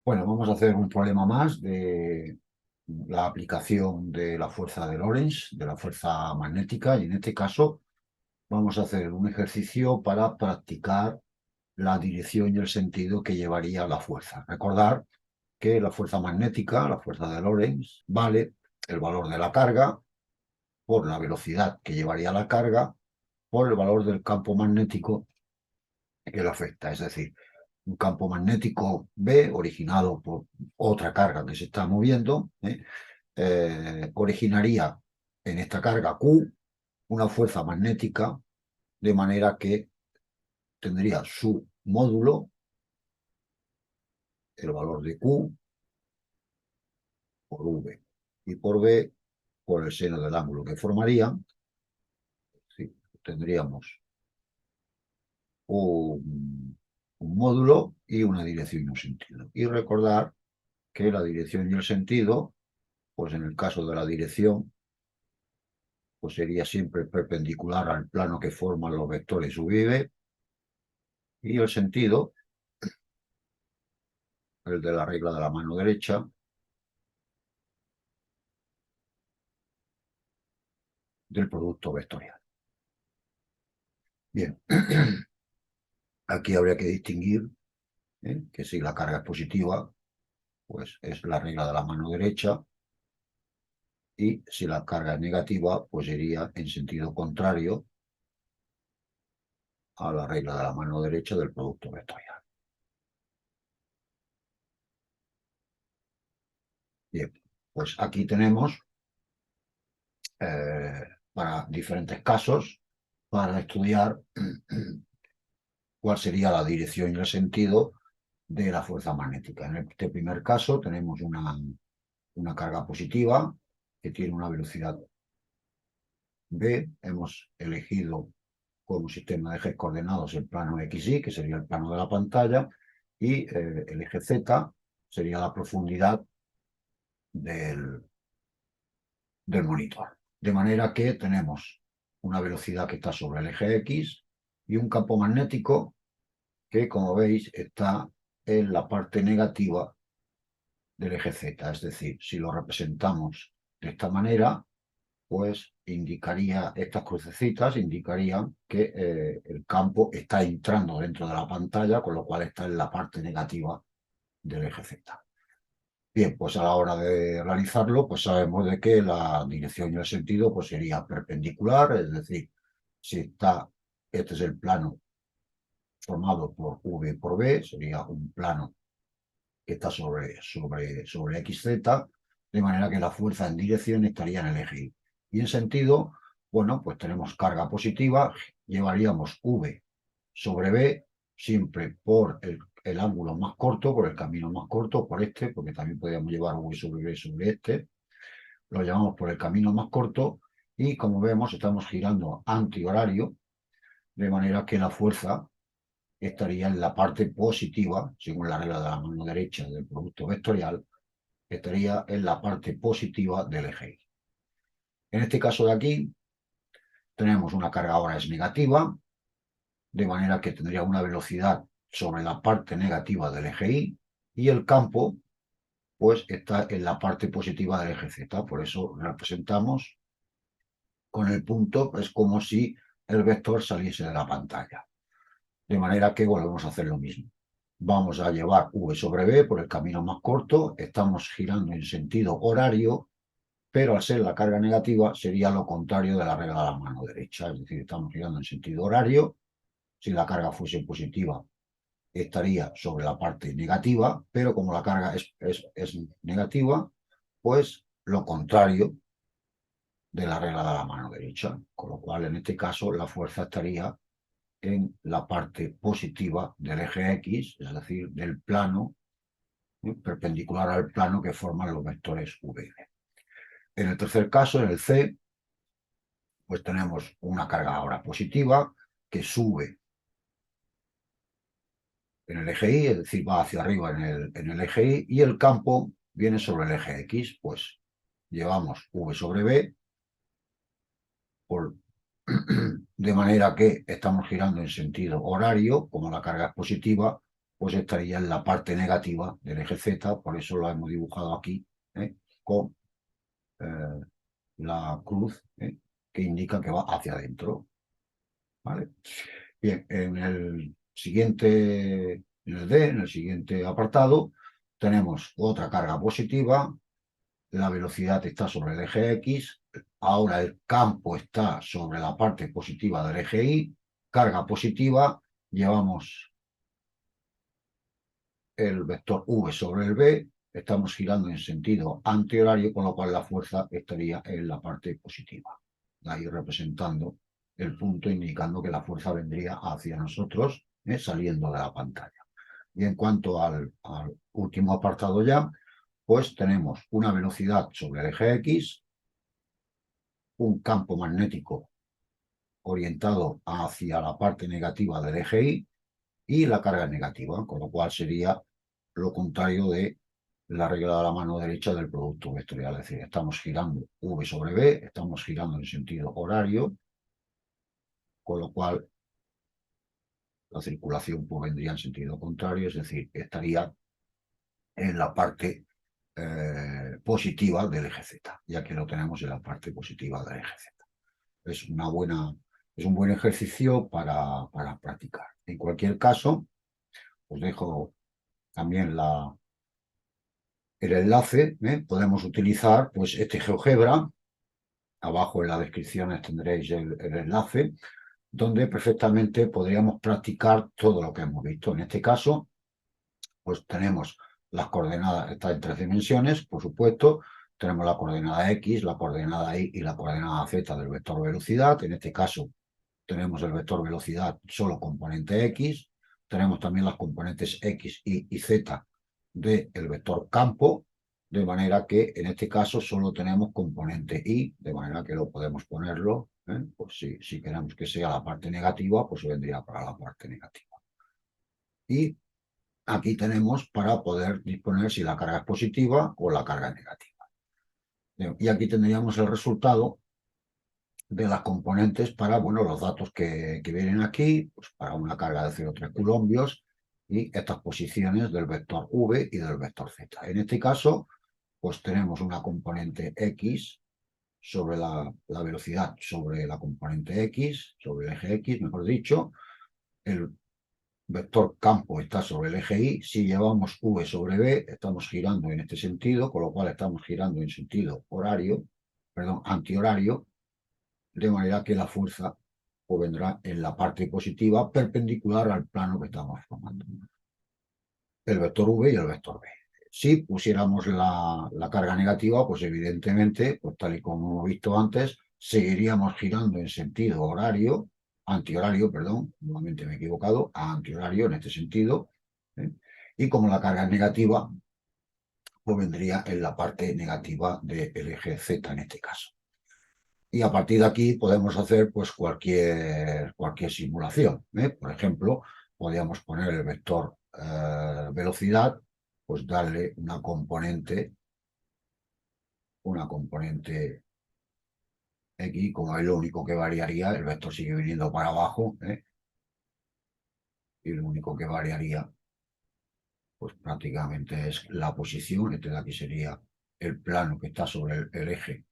Bueno, vamos a hacer un problema más de la aplicación de la fuerza de Lorentz, de la fuerza magnética, y en este caso vamos a hacer un ejercicio para practicar la dirección y el sentido que llevaría la fuerza. Recordar que la fuerza magnética, la fuerza de Lorentz, vale el valor de la carga por la velocidad que llevaría la carga por el valor del campo magnético que lo afecta. Es decir, un campo magnético B originado por otra carga que se está moviendo, originaría en esta carga Q una fuerza magnética de manera que tendría su módulo, el valor de Q, por V y por B por el seno del ángulo que formarían. Sí, tendríamos un módulo y una dirección y un sentido. Y recordar que la dirección y el sentido, pues en el caso de la dirección, pues sería siempre perpendicular al plano que forman los vectores U y V, y el sentido, el de la regla de la mano derecha, del producto vectorial. Bien, aquí habría que distinguir que si la carga es positiva, pues es la regla de la mano derecha, y si la carga es negativa, pues iría en sentido contrario a la regla de la mano derecha del producto vectorial. Bien, pues aquí tenemos para diferentes casos para estudiar cuál sería la dirección y el sentido de la fuerza magnética. En este primer caso tenemos una carga positiva que tiene una velocidad v. Hemos elegido como sistema de ejes coordenados el plano XY, que sería el plano de la pantalla, y el eje Z sería la profundidad del, del monitor. De manera que tenemos una velocidad que está sobre el eje X y un campo magnético que, como veis, está en la parte negativa del eje Z. Es decir, si lo representamos de esta manera, pues indicaría, estas crucecitas indicarían que el campo está entrando dentro de la pantalla, con lo cual está en la parte negativa del eje Z. Bien, pues a la hora de realizarlo, pues sabemos de que la dirección y el sentido pues sería perpendicular, es decir, si está, este es el plano formado por V por B, sería un plano que está sobre XZ, de manera que la fuerza en dirección estaría en el eje Y. Y en sentido, bueno, pues tenemos carga positiva, llevaríamos V sobre B, siempre por el ángulo más corto, por el camino más corto, por este, porque también podríamos llevar V sobre B sobre este, lo llevamos por el camino más corto, y como vemos estamos girando antihorario, de manera que la fuerza estaría en la parte positiva, según la regla de la mano derecha del producto vectorial, estaría en la parte positiva del eje Y. En este caso de aquí, tenemos una carga ahora es negativa, de manera que tendría una velocidad sobre la parte negativa del eje y el campo, pues está en la parte positiva del eje Z. Por eso representamos con el punto, es como si el vector saliese de la pantalla. De manera que volvemos a hacer lo mismo. Vamos a llevar V sobre B por el camino más corto, estamos girando en sentido horario, pero al ser la carga negativa sería lo contrario de la regla de la mano derecha, es decir, estamos girando en sentido horario. Si la carga fuese positiva, estaría sobre la parte negativa, pero como la carga es negativa, pues lo contrario de la regla de la mano derecha, con lo cual en este caso la fuerza estaría en la parte positiva del eje X, es decir, del plano perpendicular al plano que forman los vectores V. En el tercer caso, en el C, pues tenemos una carga ahora positiva que sube en el eje Y, es decir, va hacia arriba en el eje Y, y el campo viene sobre el eje X, pues llevamos V sobre B, por, de manera que estamos girando en sentido horario, como la carga es positiva, pues estaría en la parte negativa del eje Z, por eso lo hemos dibujado aquí, con la cruz, que indica que va hacia adentro, ¿vale? Bien, en el siguiente apartado, tenemos otra carga positiva, la velocidad está sobre el eje X, ahora el campo está sobre la parte positiva del eje Y, carga positiva, llevamos el vector V sobre el B, estamos girando en sentido antihorario, con lo cual la fuerza estaría en la parte positiva, ahí representando el punto indicando que la fuerza vendría hacia nosotros, saliendo de la pantalla. Y en cuanto al último apartado ya, pues tenemos una velocidad sobre el eje X, un campo magnético orientado hacia la parte negativa del eje Y y la carga negativa, con lo cual sería lo contrario de la regla de la mano derecha del producto vectorial. Es decir, estamos girando V sobre B, estamos girando en sentido horario, con lo cual la circulación pues, vendría en sentido contrario, es decir, estaría en la parte positiva del eje Z, ya que lo tenemos en la parte positiva del eje Z. Es un buen ejercicio para practicar. En cualquier caso, os dejo también el enlace, podemos utilizar pues, este GeoGebra, abajo en la descripción tendréis el enlace, donde perfectamente podríamos practicar todo lo que hemos visto. En este caso, pues tenemos las coordenadas, está en 3 dimensiones, por supuesto, tenemos la coordenada X, la coordenada Y y la coordenada Z del vector velocidad. En este caso, tenemos el vector velocidad solo componente X, tenemos también las componentes X, Y Z del vector campo, de manera que en este caso solo tenemos componente Y, de manera que lo podemos ponerlo, pues si queremos que sea la parte negativa, pues vendría para la parte negativa. Y aquí tenemos para poder disponer si la carga es positiva o la carga es negativa. Y aquí tendríamos el resultado de las componentes para, bueno, los datos que vienen aquí, pues para una carga de 0,3 coulombios y estas posiciones del vector V y del vector Z. En este caso, pues tenemos una componente X sobre la velocidad sobre la componente X, sobre el eje X, mejor dicho. El vector campo está sobre el eje Y. Si llevamos V sobre B, estamos girando en este sentido, con lo cual estamos girando en sentido horario, perdón, antihorario, de manera que la fuerza pues, vendrá en la parte positiva perpendicular al plano que estamos formando. El vector V y el vector B. Si pusiéramos la carga negativa, pues evidentemente, pues tal y como hemos visto antes, seguiríamos girando en sentido horario, antihorario, perdón, nuevamente me he equivocado, a antihorario en este sentido, y como la carga es negativa, pues vendría en la parte negativa del eje Z en este caso. Y a partir de aquí podemos hacer pues cualquier simulación. Por ejemplo, podríamos poner el vector velocidad, pues darle una componente X, como es lo único que variaría, el vector sigue viniendo para abajo, y lo único que variaría, pues prácticamente es la posición. Este de aquí sería el plano que está sobre el eje,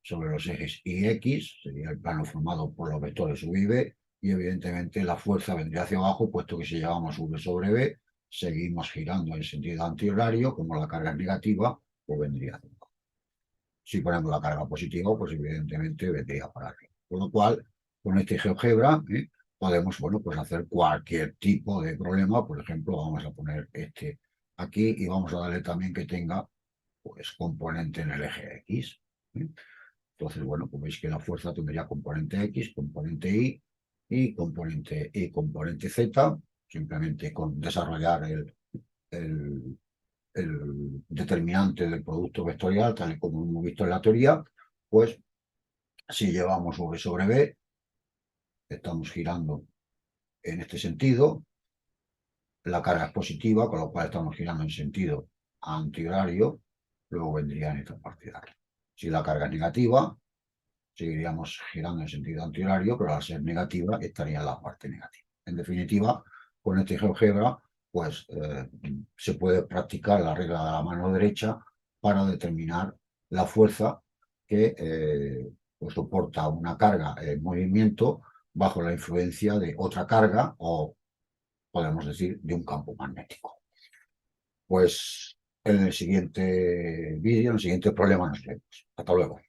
sobre los ejes Y, X, sería el plano formado por los vectores U y B, y evidentemente la fuerza vendría hacia abajo, puesto que si llevamos V sobre B, seguimos girando en sentido antihorario, como la carga es negativa, pues vendría hacia abajo. Si ponemos la carga positiva, pues evidentemente vendría para arriba. Con lo cual, con este GeoGebra, podemos, bueno, pues hacer cualquier tipo de problema. Por ejemplo, vamos a poner este aquí y vamos a darle también que tenga, pues, componente en el eje X. Entonces, bueno, pues veis que la fuerza tendría componente X, componente Y y componente Z, simplemente con desarrollar el determinante del producto vectorial, tal y como hemos visto en la teoría, pues si llevamos V sobre B, estamos girando en este sentido, la carga es positiva, con lo cual estamos girando en sentido antihorario, luego vendría en esta parte de aquí. Si la carga es negativa, seguiríamos girando en sentido antihorario, pero al ser negativa estaría en la parte negativa. En definitiva, con este GeoGebra pues se puede practicar la regla de la mano derecha para determinar la fuerza que pues soporta una carga en movimiento bajo la influencia de otra carga o, podemos decir, de un campo magnético. Pues en el siguiente vídeo, en el siguiente problema nos vemos. Hasta luego.